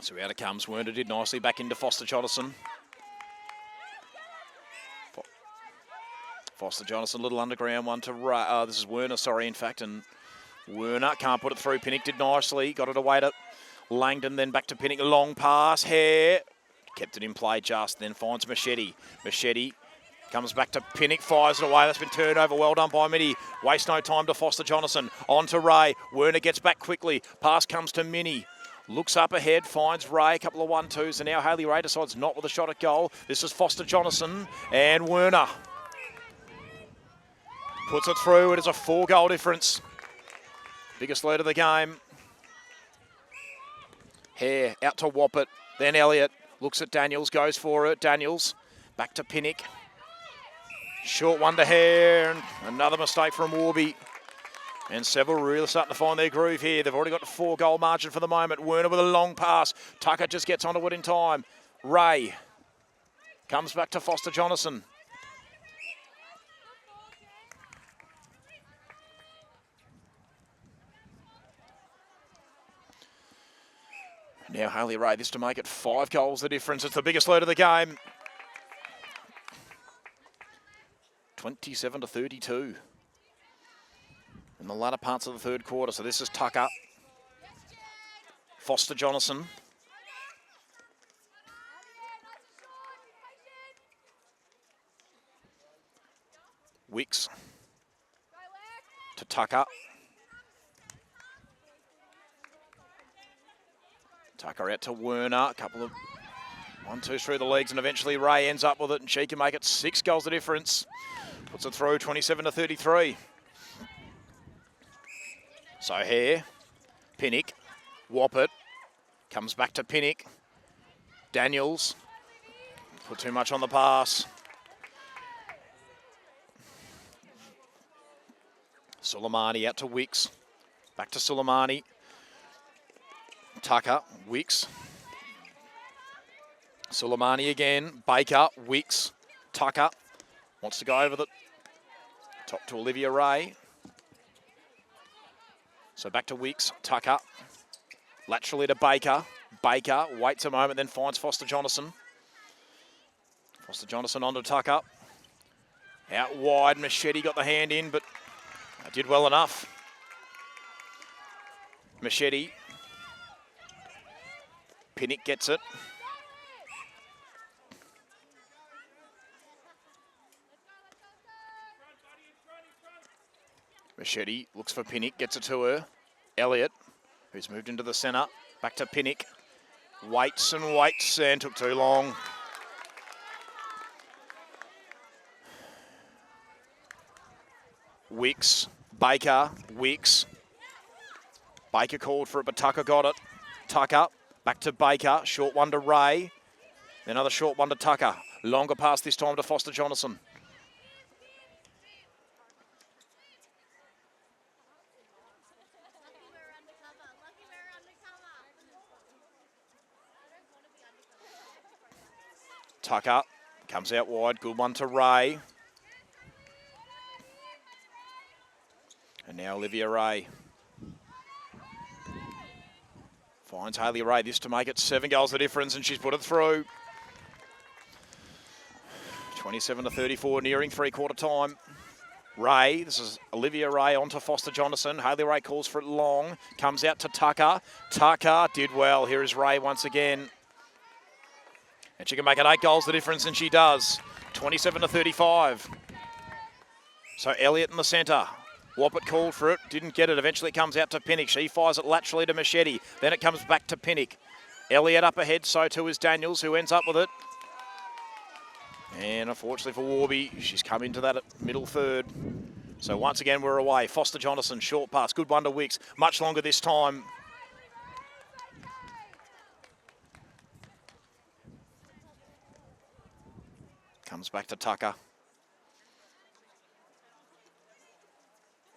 [SPEAKER 1] So out it comes. Werner did nicely back into Foster Jonathan. Foster Jonathan, little underground one to Ray. This is Werner, sorry, in fact. And Werner can't put it through. Pinnock did nicely. Got it away to Langdon, then back to Pinnock. Long pass. Hare. Kept it in play just. Then finds Machete. Machete comes back to Pinnock. Fires it away. That's been turned over. Well done by Minnie. Waste no time to Foster Jonathan. On to Ray. Werner gets back quickly. Pass comes to Minnie. Looks up ahead, finds Ray, a couple of 1-2s, and now Haley Ray decides not with a shot at goal. This is Foster Jonathan and Werner. Puts it through. It is a 4-goal difference. Biggest lead of the game. Hare out to Woppert, then Elliott. Looks at Daniels, goes for it. Daniels back to Pinnock. Short one to Hare, and another mistake from Warby. And Seville really starting to find their groove here. They've already got a 4-goal margin for the moment. Werner with a long pass. Tucker just gets onto it in time. Ray comes back to Foster Jonathan. Now Haley Ray, this to make it 5 goals the difference. It's the biggest lead of the game. 27-32. In the latter parts of the third quarter. So this is Tucker. Foster Jonathan. Wicks to Tucker. Tucker out to Werner. A couple of 1-2s through the legs, and eventually Ray ends up with it, and she can make it 6 goals the difference. Puts it through 27-33. So Hare, Pinnock, Woppert, comes back to Pinnock. Daniels, put too much on the pass. Suleimani out to Wicks, back to Suleimani. Tucker, Wicks. Suleimani again, Baker, Wicks, Tucker. Wants to go over the top to Olivia Ray. So back to Wicks, Tucker. Laterally to Baker. Baker waits a moment, then finds Foster Jonathan. Foster Jonathan onto Tucker. Out wide, Machete got the hand in, but did well enough. Machete. Pinnock gets it. Machete looks for Pinnock, gets it to her. Elliott, who's moved into the centre, back to Pinnock. Waits and waits and took too long. Wicks, Baker, Wicks. Baker called for it, but Tucker got it. Tucker, back to Baker, short one to Ray. Another short one to Tucker. Longer pass this time to Foster Jonathan. Tucker comes out wide, good one to Ray. And now Olivia Ray. Finds Haley Ray, this to make it 7 goals the difference, and she's put it through. 27-34, nearing 3-quarter time. Ray, this is Olivia Ray onto Foster Jonathan. Haley Ray calls for it long, comes out to Tucker. Tucker did well, here is Ray once again. And she can make it 8 goals the difference, and she does. 27-35. So Elliott in the centre. Woppert called for it, didn't get it. Eventually it comes out to Pinnock. She fires it laterally to Machete. Then it comes back to Pinnock. Elliott up ahead, so too is Daniels, who ends up with it. And unfortunately for Warby, she's come into that middle third. So once again, we're away. Foster Jonathan, short pass. Good one to Wicks. Much longer this time. Comes back to Tucker.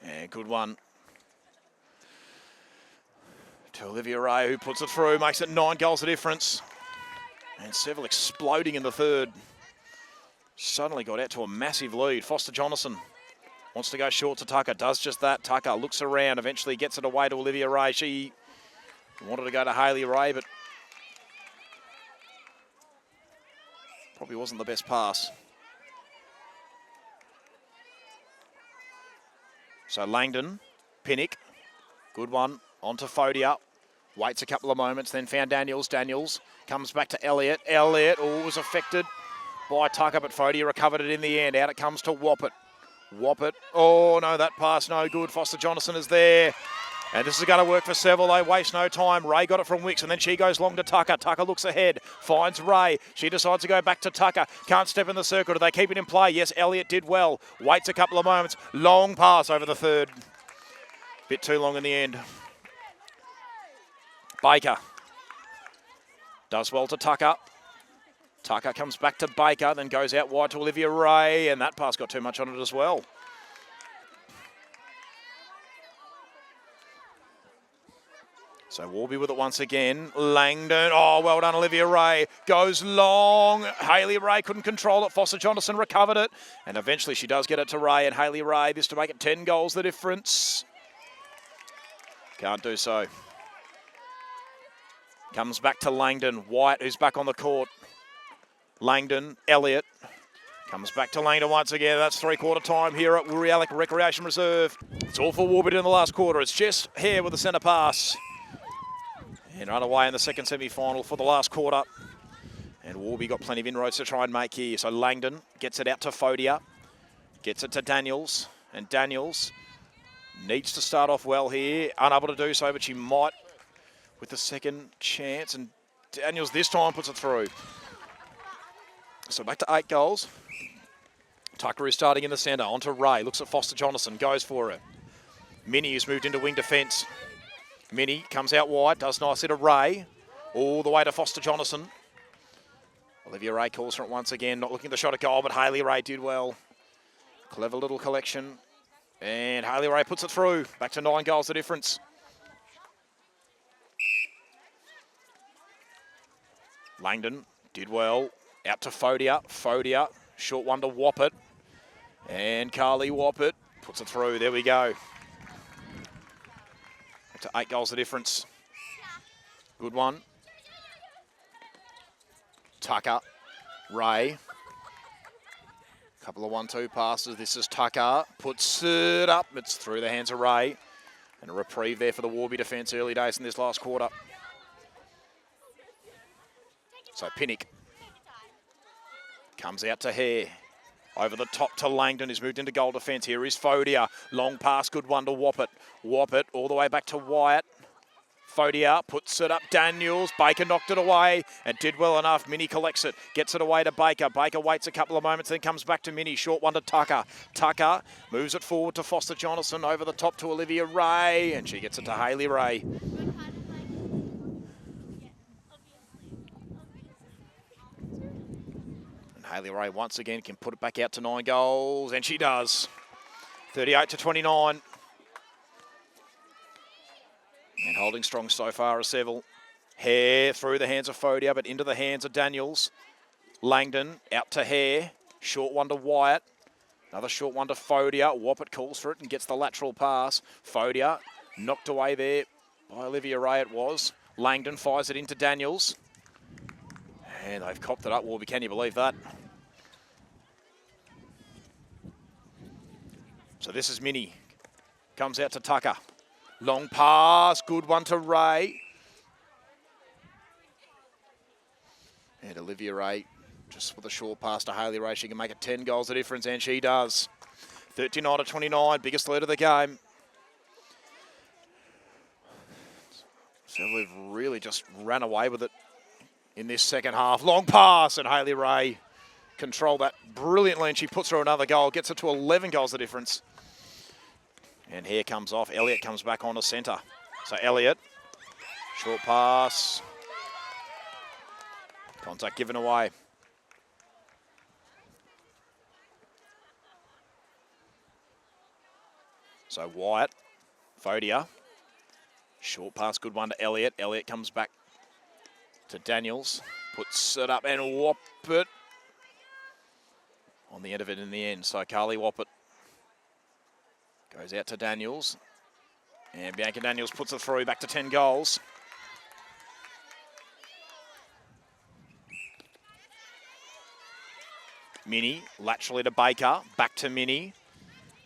[SPEAKER 1] Yeah, good one. To Olivia Ray, who puts it through, makes it 9 goals the difference. And Seville exploding in the third. Suddenly got out to a massive lead. Foster Jonathan wants to go short to Tucker, does just that. Tucker looks around, eventually gets it away to Olivia Ray. She wanted to go to Haley Ray, but Probably wasn't the best pass. So Langdon, Pinnock, good one, onto Fodia. Waits a couple of moments, then found Daniels. Daniels comes back to Elliott. Elliott, was affected by Tucker, but Fodia recovered it in the end. Out it comes to Woppett. Woppett, oh no, that pass no good. Foster Jonathan is there. And this is going to work for Seville. They waste no time. Ray got it from Wicks, and then she goes long to Tucker. Tucker looks ahead, finds Ray. She decides to go back to Tucker. Can't step in the circle. Do they keep it in play? Yes, Elliott did well. Waits a couple of moments. Long pass over the third. Bit too long in the end. Baker does well to Tucker. Tucker comes back to Baker, then goes out wide to Olivia Ray, and that pass got too much on it as well. So Warby with it once again. Langdon, oh, well done, Olivia Ray. Goes long. Hayley Ray couldn't control it. Foster Jonathan recovered it. And eventually she does get it to Ray, and Hayley Ray, this to make it 10 goals the difference. Can't do so. Comes back to Langdon. White, who's back on the court. Langdon, Elliott. Comes back to Langdon once again. That's three-quarter time here at Wooriallic Recreation Reserve. It's all for Warburton in the last quarter. It's Jess Hare with the centre pass. And run away in the second semi-final for the last quarter. And Warby got plenty of inroads to try and make here. So Langdon gets it out to Fodia. Gets it to Daniels. And Daniels needs to start off well here. Unable to do so, but she might with the second chance. And Daniels this time puts it through. So back to 8 goals. Tucker is starting in the centre. On to Ray. Looks at Foster Jonathan. Goes for it. Minnie has moved into wing defence. Minnie comes out wide. Does nicely to Ray. All the way to Foster Jonathan. Olivia Ray calls for it once again. Not looking at the shot at goal, but Hayley Ray did well. Clever little collection. And Hayley Ray puts it through. Back to 9 goals the difference. Langdon did well. Out to Fodia. Fodia, short one to Woppett. And Carly Woppett puts it through. There we go. To 8 goals the difference. Good one. Tucker. Ray. Couple of 1-2 passes. This is Tucker. Puts it up. It's through the hands of Ray. And a reprieve there for the Warby defence early days in this last quarter. So Pinnock comes out to Hare. Over the top to Langdon, who's moved into goal defence. Here is Fodia. Long pass, good one to Woppett. Woppett all the way back to Wyatt. Fodia puts it up. Daniels. Baker knocked it away and did well enough. Minnie collects it. Gets it away to Baker. Baker waits a couple of moments, then comes back to Minnie. Short one to Tucker. Tucker moves it forward to Foster Jonathan. Over the top to Olivia Ray. And she gets it to Hayley Ray. Hayley Ray once again can put it back out to 9 goals, and she does. 38-29. And holding strong so far is Seville. Hare through the hands of Fodia, but into the hands of Daniels. Langdon out to Hare. Short one to Wyatt. Another short one to Fodia. Woppett calls for it and gets the lateral pass. Fodia knocked away there by Olivia Ray it was. Langdon fires it into Daniels. And they've copped it up, Warby. Can you believe that? So this is Minnie. Comes out to Tucker. Long pass. Good one to Ray. And Olivia Ray just with a short pass to Hayley Ray. She can make it 10 goals the difference, and she does. 39-29. Biggest lead of the game. So we've really just ran away with it in this second half. Long pass, and Hayley Ray controlled that brilliantly, and she puts through another goal, gets it to 11 goals the difference. And here comes off. Elliott comes back on to centre. So Elliott, short pass. Contact given away. So Wyatt, Fodia, short pass, good one to Elliott. Elliott comes back to Daniels, puts it up and Woppett on the end of it in the end. So Carly Woppett goes out to Daniels, and Bianca Daniels puts it through, back to 10 goals. Minnie, laterally to Baker, back to Minnie.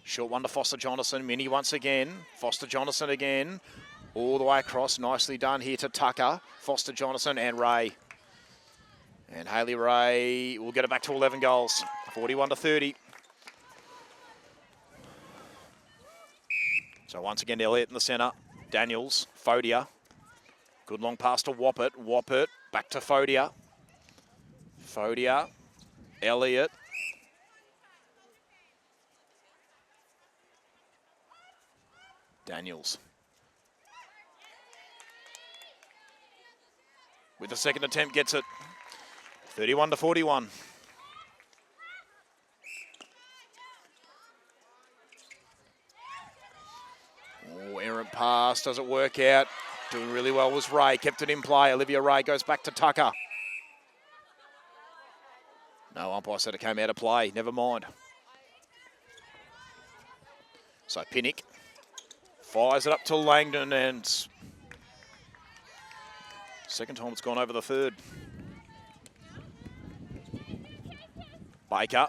[SPEAKER 1] Short one to Foster Jonathan, Minnie once again, Foster Jonathan again. All the way across, nicely done here to Tucker, Foster Jonathan and Ray. And Hayley Ray will get it back to 11 goals, 41 to 30. So once again, Elliott in the centre, Daniels, Fodia. Good long pass to Warburton, Warburton, back to Fodia. Fodia, Elliott. Daniels. With the second attempt, gets it. 31 to 41. Oh, errant pass, doesn't work out. Doing really well was Ray, kept it in play. Olivia Ray goes back to Tucker. No, umpire said it came out of play, never mind. So Pinnock fires it up to Langdon, and second time it's gone over the third. Baker,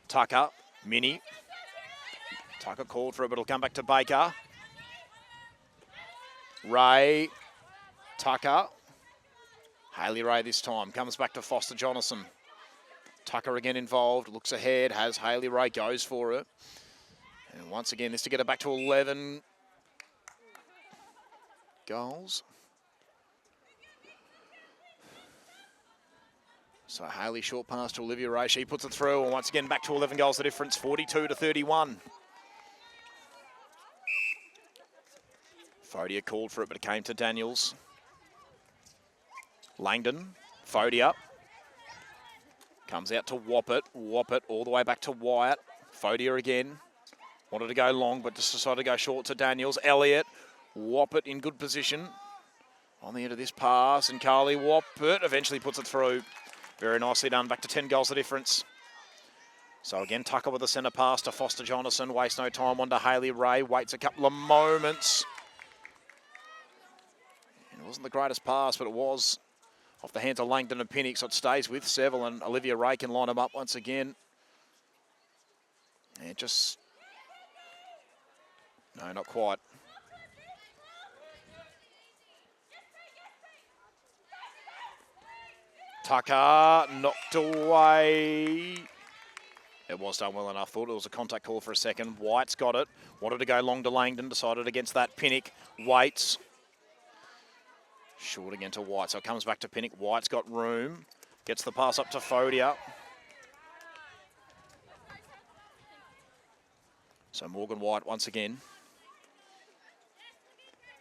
[SPEAKER 1] Tucker, Minnie. Tucker called for it, but it'll come back to Baker. Ray, Tucker. Hayley Ray this time, comes back to Foster Jonathan. Tucker again involved, looks ahead, has Hayley Ray, goes for it. And once again, this to get it back to 11 goals. So Hayley short pass to Olivia Ray, she puts it through, and once again back to 11 goals the difference, 42 to 31. Fodia called for it, but it came to Daniels. Langdon, Fodia. Comes out to Warburton, Warburton all the way back to Wyatt. Fodia again. Wanted to go long, but just decided to go short to Daniels. Elliott, Warburton in good position. On the end of this pass, and Carly Warburton eventually puts it through. Very nicely done, back to 10 goals the difference. So again, Tucker with the centre pass to Foster Jonathan. Waste no time on to Hayley Ray. Waits a couple of moments. It wasn't the greatest pass, but it was off the hands of Langdon and Pinnock, so it stays with Seville, and Olivia Ray can line them up once again. And just... no, not quite. Tucker knocked away. It was done well enough. Thought it was a contact call for a second. White's got it. Wanted to go long to Langdon. Decided against that. Pinnock waits. Short again to White. So it comes back to Pinnock. White's got room. Gets the pass up to Fodia. So Morgan White once again.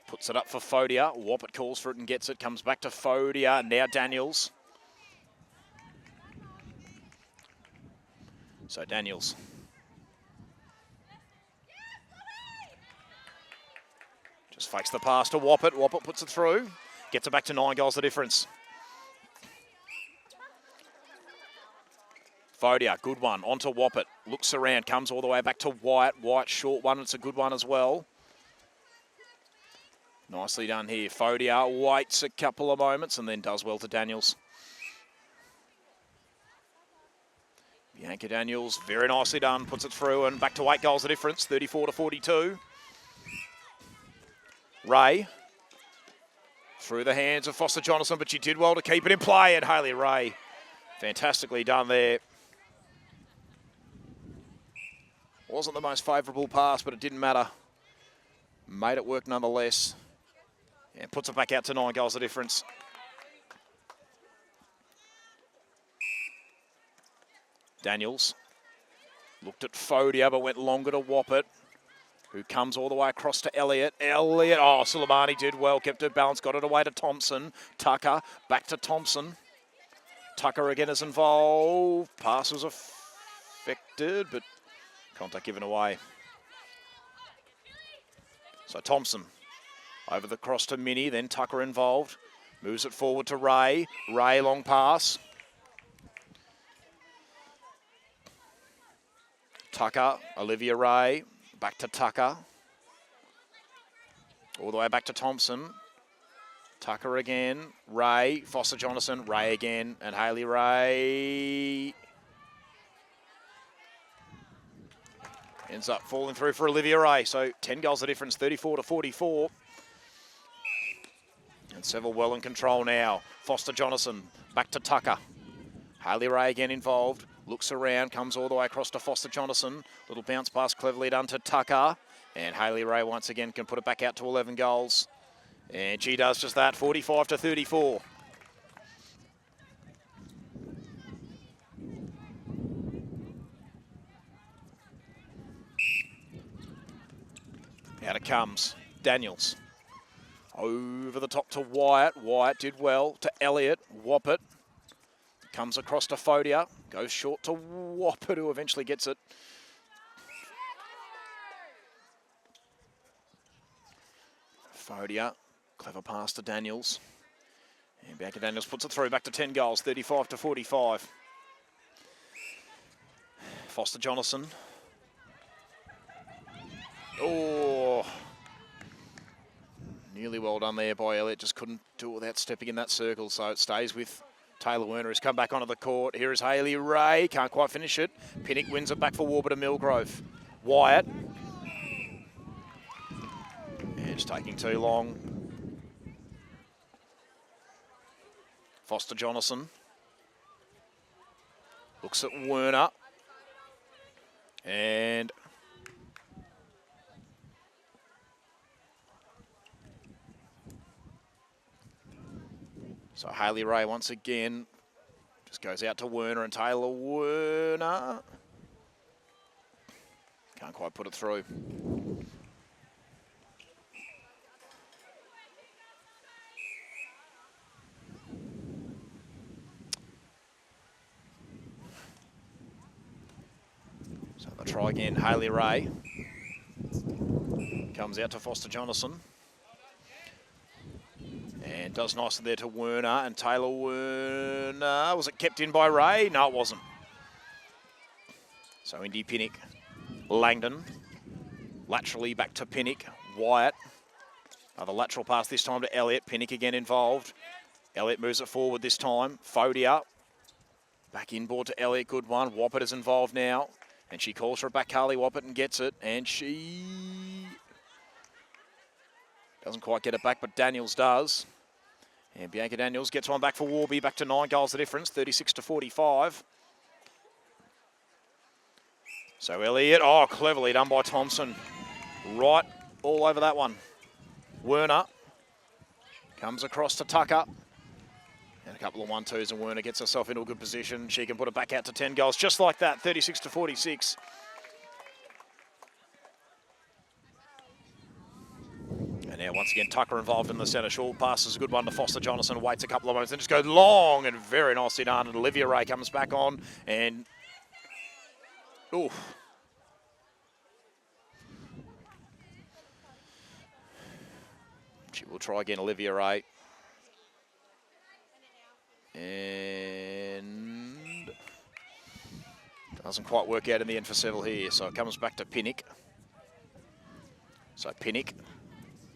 [SPEAKER 1] Puts it up for Fodia. Warburton calls for it and gets it. Comes back to Fodia. Now Daniels. So Daniels. Just fakes the pass to Warburton. Warburton puts it through. Gets it back to 9 goals the difference. Fodia, good one. On to Warburton. Looks around. Comes all the way back to Wyatt. Wyatt short one. It's a good one as well. Nicely done here. Fodia waits a couple of moments and then does well to Daniels. Bianca Daniels, very nicely done, puts it through and back to 8 goals the difference, 34 to 42. Ray, through the hands of Foster Jonathan, but she did well to keep it in play, and Hayley Ray, fantastically done there. Wasn't the most favourable pass, but it didn't matter. Made it work nonetheless. And puts it back out to 9 goals the difference. Daniels looked at Fodia, but went longer to Warburton, who comes all the way across to Elliott. Elliott, oh, Suleimani did well, kept her balance, got it away to Thompson. Tucker, back to Thompson. Tucker again is involved. Pass was affected, but contact given away. So Thompson over the cross to Minnie, then Tucker involved. Moves it forward to Ray. Ray, long pass. Tucker, Olivia Ray, back to Tucker. All the way back to Thompson. Tucker again, Ray, Foster Jonathan, Ray again, and Hayley Ray Ends up falling through for Olivia Ray. So 10 goals the difference, 34-44. And Seville well in control now. Foster Jonathan back to Tucker. Hayley Ray again involved. Looks around, comes all the way across to Foster Jonathan. Little bounce pass cleverly done to Tucker. And Hayley Ray once again can put it back out to 11 goals. And she does just that, 45-34. Out it comes, Daniels. Over the top to Wyatt. Wyatt did well to Elliott. Woppert comes across to Fodia. Goes short to Woppert, who eventually gets it. Fodia, clever pass to Daniels. And Bianca Daniels puts it through, back to 10 goals, 35-45. Foster Jonathan. Oh, nearly well done there by Elliott. Just couldn't do it without stepping in that circle. So it stays with Taylor Werner, who's come back onto the court. Here is Hayley Ray. Can't quite finish it. Pinnock wins it back for Warburton Millgrove. Wyatt. And it's taking too long. Foster Jonathan. Looks at Werner. And so Hayley Ray once again just goes out to Werner, and Taylor Werner can't quite put it through. So they'll try again. Hayley Ray comes out to Foster Jonathan. And does nicely there to Werner, and Taylor Werner. Was it kept in by Ray? No, it wasn't. So Indy Pinnock. Langdon. Laterally back to Pinnock. Wyatt. Another lateral pass this time to Elliott. Pinnock again involved. Elliott moves it forward this time. Fodia. Back inboard to Elliott. Good one. Woppert is involved now. And she calls for it back, Carly Woppert, and gets it. And she doesn't quite get it back, but Daniels does. And Bianca Daniels gets one back for Warby, back to 9 goals the difference, 36-45. So Elliott, oh, cleverly done by Thompson. Right all over that one. Werner comes across to Tucker. And a couple of 1-2s, and Werner gets herself into a good position. She can put it back out to 10 goals, just like that, 36-46. And now once again, Tucker involved in the centre. Short pass is a good one to Foster Jonathan. Waits a couple of moments and just goes long and very nicely done. And Olivia Ray comes back on and, oof. She will try again, Olivia Ray. And doesn't quite work out in the end for Seville here. So it comes back to Pinnock. So Pinnock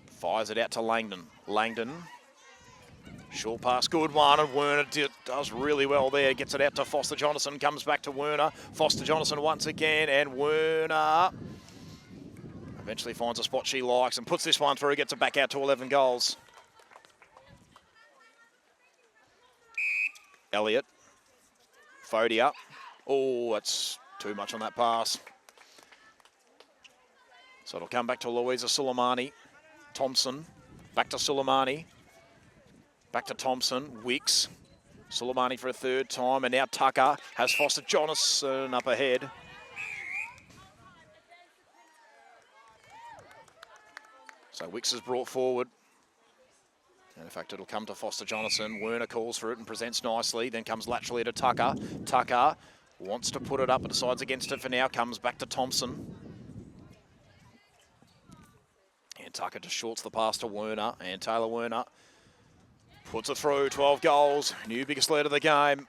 [SPEAKER 1] fires it out to Langdon. Langdon, short pass, good one, and Werner does really well there. Gets it out to Foster Jonathan, comes back to Werner. Foster Jonathan once again, and Werner eventually finds a spot she likes and puts this one through, gets it back out to 11 goals. Elliott, Fodia. Oh, that's too much on that pass. So it'll come back to Louisa Suleimani. Thompson, back to Suleimani. Back to Thompson, Wicks. Suleimani for a third time, and now Tucker has Foster Jonathan up ahead. So Wicks is brought forward. And in fact, it'll come to Foster Jonathan. Werner calls for it and presents nicely. Then comes laterally to Tucker. Tucker wants to put it up, but decides against it for now. Comes back to Thompson. And Tucker just shorts the pass to Werner. And Taylor Werner puts it through. 12 goals. New biggest lead of the game.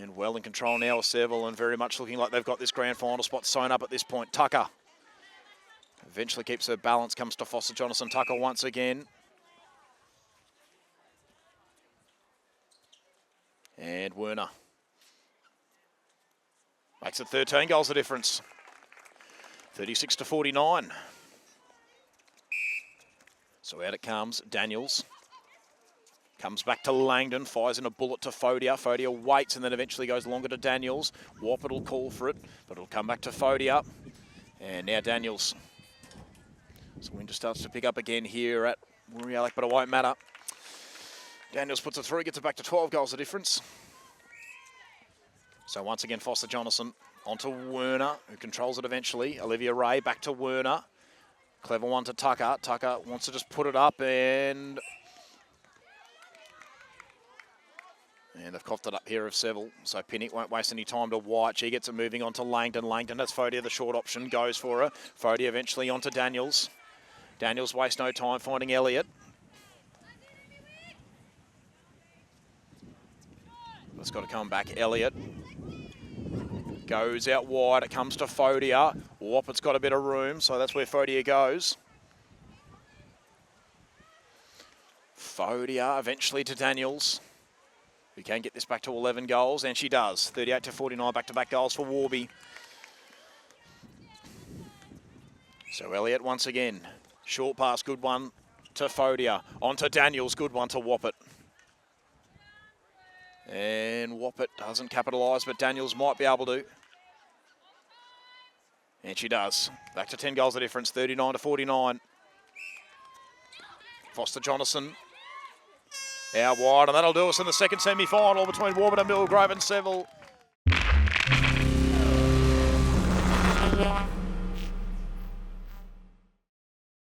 [SPEAKER 1] And well in control now of Seville, and very much looking like they've got this grand final spot sewn up at this point. Tucker eventually keeps her balance, comes to Foster Jonathan. Tucker once again. And Werner makes Makes it 13 goals the difference. 36 to 49. So out it comes, Daniels. Comes back to Langdon, fires in a bullet to Fodia. Fodia waits and then eventually goes longer to Daniels. Warburton will call for it, but it'll come back to Fodia. And now Daniels. So wind just starts to pick up again here at Murialek, but it won't matter. Daniels puts it through, gets it back to 12 goals the difference. So once again, Foster Jonathan onto Werner, who controls it eventually. Olivia Ray back to Werner. Clever one to Tucker. Tucker wants to just put it up and they've coughed it up here of Seville. So Pinnock won't waste any time to White. She gets it moving on to Langdon. Langdon has Fodia, the short option, goes for her. Fodia eventually onto Daniels. Daniels wastes no time finding Elliott. It's got to come back. Elliott goes out wide. It comes to Fodia. Warburton's got a bit of room, so that's where Fodia goes. Fodia eventually to Daniels, who can get this back to 11 goals, and she does. 38 to 49, back-to-back goals for Warby. So Elliott once again. Short pass, good one to Fodia. On to Daniels, good one to Warburton. And Warburton doesn't capitalise, but Daniels might be able to. And she does. Back to 10 goals the difference, 39 to 49. Foster Jonathan out wide, and that'll do us in the second semi-final between Warburton, Millgrove and Seville.